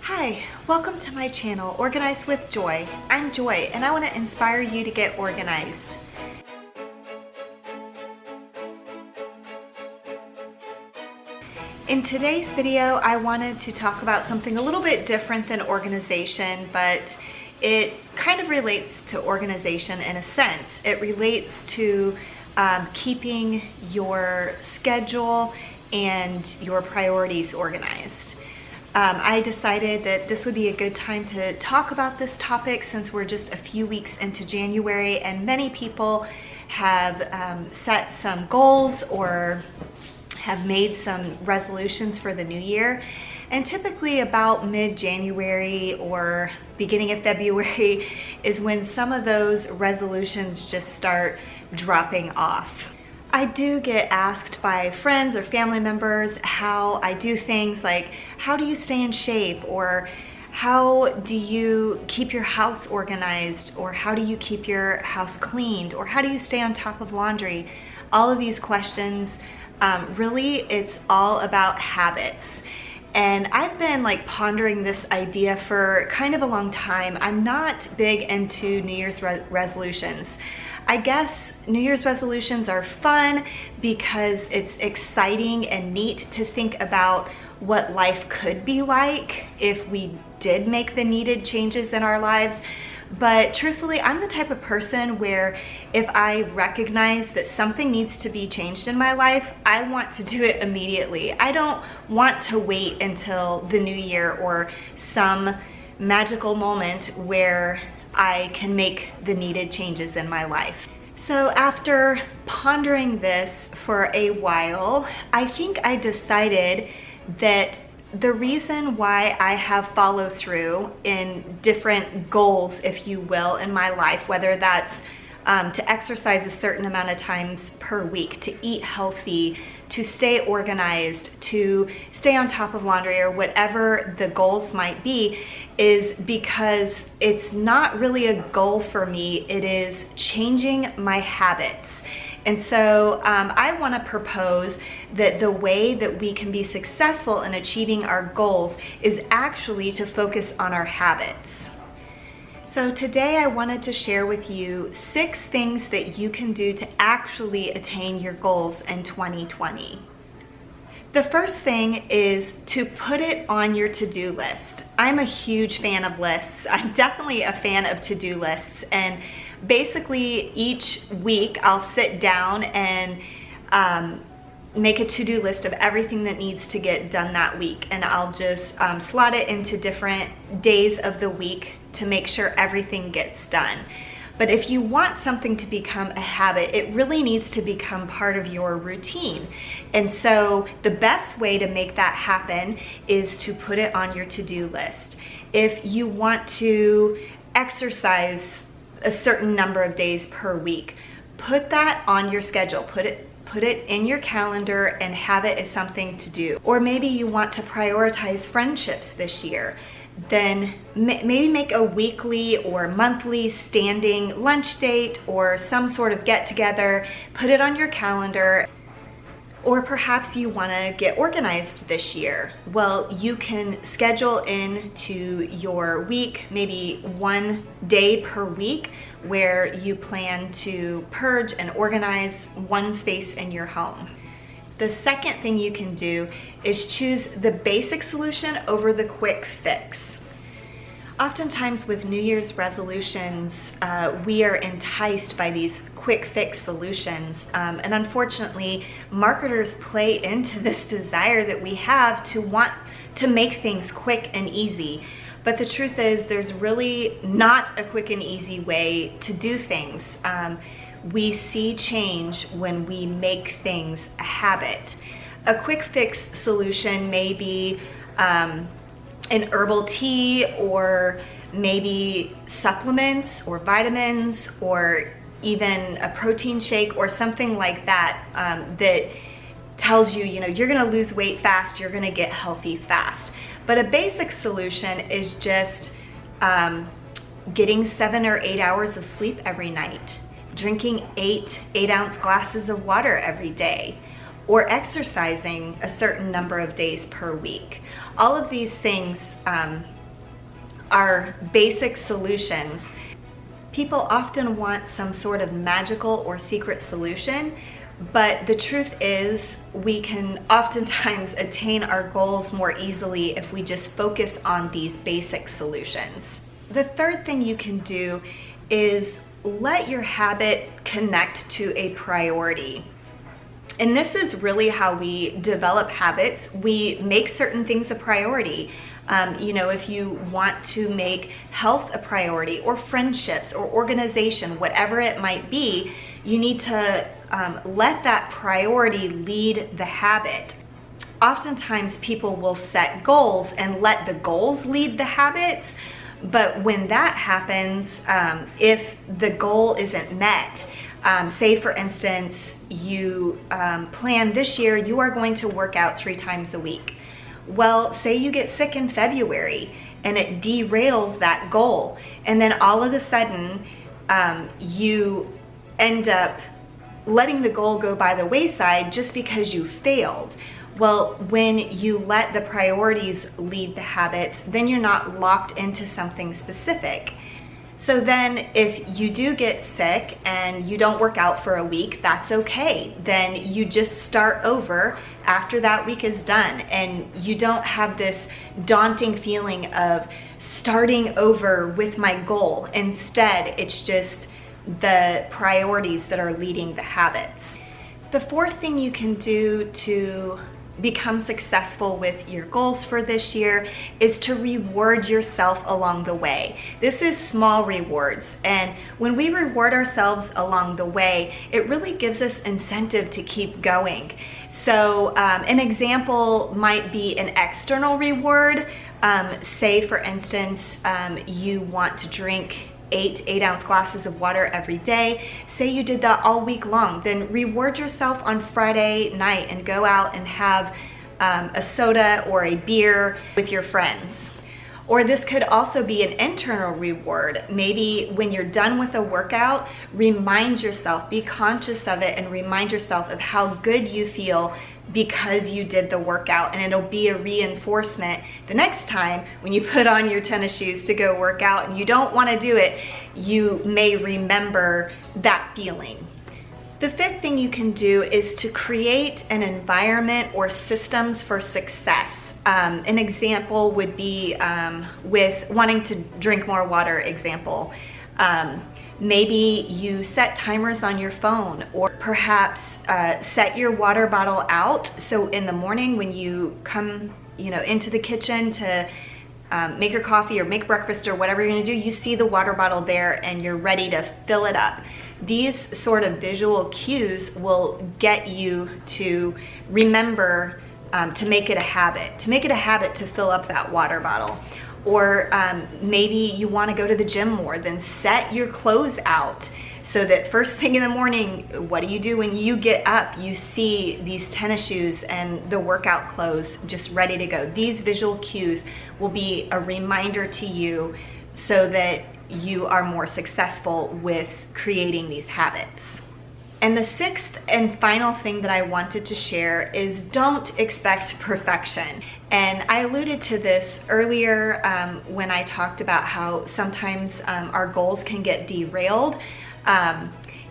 Hi, welcome to my channel, Organize with Joy. I'm Joy and I want to inspire you to get organized. In today's video, I wanted to talk about something a little bit different than organization, but it kind of relates to organization in a sense. It relates to keeping your schedule and your priorities organized. I decided that this would be a good time to talk about this topic since we're just a few weeks into January and many people have set some goals or have made some resolutions for the new year. And typically about mid-January or beginning of February is when some of those resolutions just start dropping off. I do get asked by friends or family members how I do things like, how do you stay in shape? Or how do you keep your house organized? Or how do you keep your house cleaned? Or how do you stay on top of laundry? All of these questions, really it's all about habits. And I've been pondering this idea for kind of a long time. I'm not big into New Year's resolutions. I guess New Year's resolutions are fun because it's exciting and neat to think about what life could be like if we did make the needed changes in our lives. But truthfully, I'm the type of person where if I recognize that something needs to be changed in my life, I want to do it immediately. I don't want to wait until the new year or some magical moment where I can make the needed changes in my life. So after pondering this for a while, I think I decided that the reason why I have follow through in different goals, if you will, in my life, whether that's to exercise a certain amount of times per week, to eat healthy, to stay organized, to stay on top of laundry, or whatever the goals might be, is because it's not really a goal for me. It is changing my habits. And so I want to propose that the way that we can be successful in achieving our goals is actually to focus on our habits. So today I wanted to share with you 6 things that you can do to actually attain your goals in 2020. The first thing is to put it on your to-do list. I'm a huge fan of lists. I'm definitely a fan of to-do lists, and basically each week I'll sit down and make a to-do list of everything that needs to get done that week, and I'll just slot it into different days of the week to make sure everything gets done. But if you want something to become a habit, it really needs to become part of your routine. And so the best way to make that happen is to put it on your to-do list. If you want to exercise a certain number of days per week, put that on your schedule. Put it in your calendar and have it as something to do. Or maybe you want to prioritize friendships this year. Then maybe make a weekly or monthly standing lunch date or some sort of get together, put it on your calendar. Or perhaps you want to get organized this year. Well, you can schedule into your week maybe 1 day per week where you plan to purge and organize one space in your home. The second thing you can do is choose the basic solution over the quick fix. Oftentimes with New Year's resolutions, we are enticed by these quick fix solutions. And unfortunately, marketers play into this desire that we have to want to make things quick and easy. But the truth is, there's really not a quick and easy way to do things. We see change when we make things a habit. A quick fix solution may be an herbal tea, or maybe supplements or vitamins, or even a protein shake or something like that, that tells you, you're gonna lose weight fast, you're gonna get healthy fast. But a basic solution is just getting 7 or 8 hours of sleep every night, drinking 8 8-ounce glasses of water every day, or exercising a certain number of days per week. All of these things are basic solutions. People often want some sort of magical or secret solution, but the truth is we can oftentimes attain our goals more easily if we just focus on these basic solutions. The third thing you can do is let your habit connect to a priority. And this is really how we develop habits. We make certain things a priority. If you want to make health a priority, or friendships, or organization, whatever it might be, you need to let that priority lead the habit. Oftentimes people will set goals and let the goals lead the habits, but when that happens, if the goal isn't met, say for instance, you plan this year you are going to work out 3 times a week. Well, say you get sick in February and it derails that goal, and then all of a sudden you end up letting the goal go by the wayside just because you failed. Well, when you let the priorities lead the habits, then you're not locked into something specific. So then if you do get sick and you don't work out for a week, that's okay. Then you just start over after that week is done, and you don't have this daunting feeling of starting over with my goal. Instead, it's just the priorities that are leading the habits. The fourth thing you can do to become successful with your goals for this year is to reward yourself along the way. This is small rewards, and when we reward ourselves along the way, it really gives us incentive to keep going. So an example might be an external reward. Say for instance, you want to drink 8-ounce glasses of water every day. Say you did that all week long, then reward yourself on Friday night and go out and have a soda or a beer with your friends. Or this could also be an internal reward. Maybe when you're done with a workout, remind yourself, be conscious of it, and remind yourself of how good you feel because you did the workout, and it'll be a reinforcement the next time when you put on your tennis shoes to go work out and you don't want to do it. You may remember that feeling. The fifth thing you can do is to create an environment or systems for success. An example would be with wanting to drink more water example. Maybe you set timers on your phone, or perhaps set your water bottle out. So in the morning when you come into the kitchen to make your coffee or make breakfast or whatever you're gonna do, you see the water bottle there and you're ready to fill it up. These sort of visual cues will get you to remember to make it a habit, to fill up that water bottle. Or maybe you want to go to the gym more, then set your clothes out so that first thing in the morning, what do? When you get up, you see these tennis shoes and the workout clothes just ready to go. These visual cues will be a reminder to you so that you are more successful with creating these habits. And the sixth and final thing that I wanted to share is don't expect perfection. And I alluded to this earlier when I talked about how sometimes our goals can get derailed.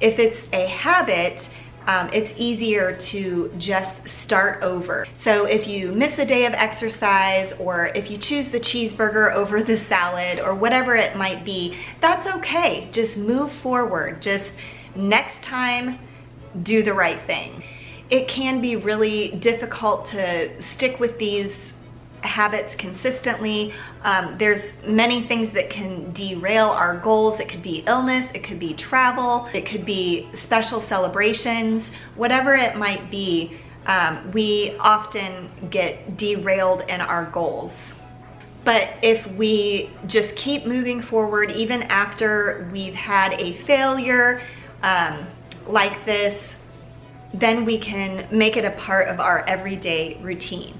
If it's a habit, it's easier to just start over. So if you miss a day of exercise, or if you choose the cheeseburger over the salad, or whatever it might be, that's okay. Just move forward. Just next time, do the right thing. It can be really difficult to stick with these habits consistently. There's many things that can derail our goals. It could be illness, it could be travel, it could be special celebrations, whatever it might be. We often get derailed in our goals. But if we just keep moving forward, even after we've had a failure like this, then we can make it a part of our everyday routine.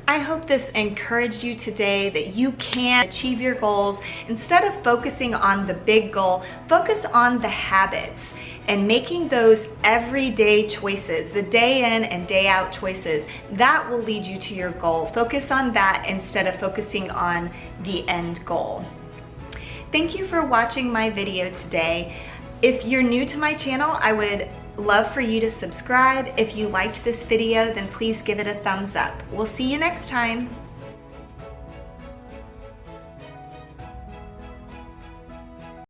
I hope this encouraged you today that you can achieve your goals. Instead of focusing on the big goal, focus on the habits And making those everyday choices, the day in and day out choices, that will lead you to your goal. Focus on that instead of focusing on the end goal. Thank you for watching my video today. If you're new to my channel, I would love for you to subscribe. If you liked this video, then please give it a thumbs up. We'll see you next time.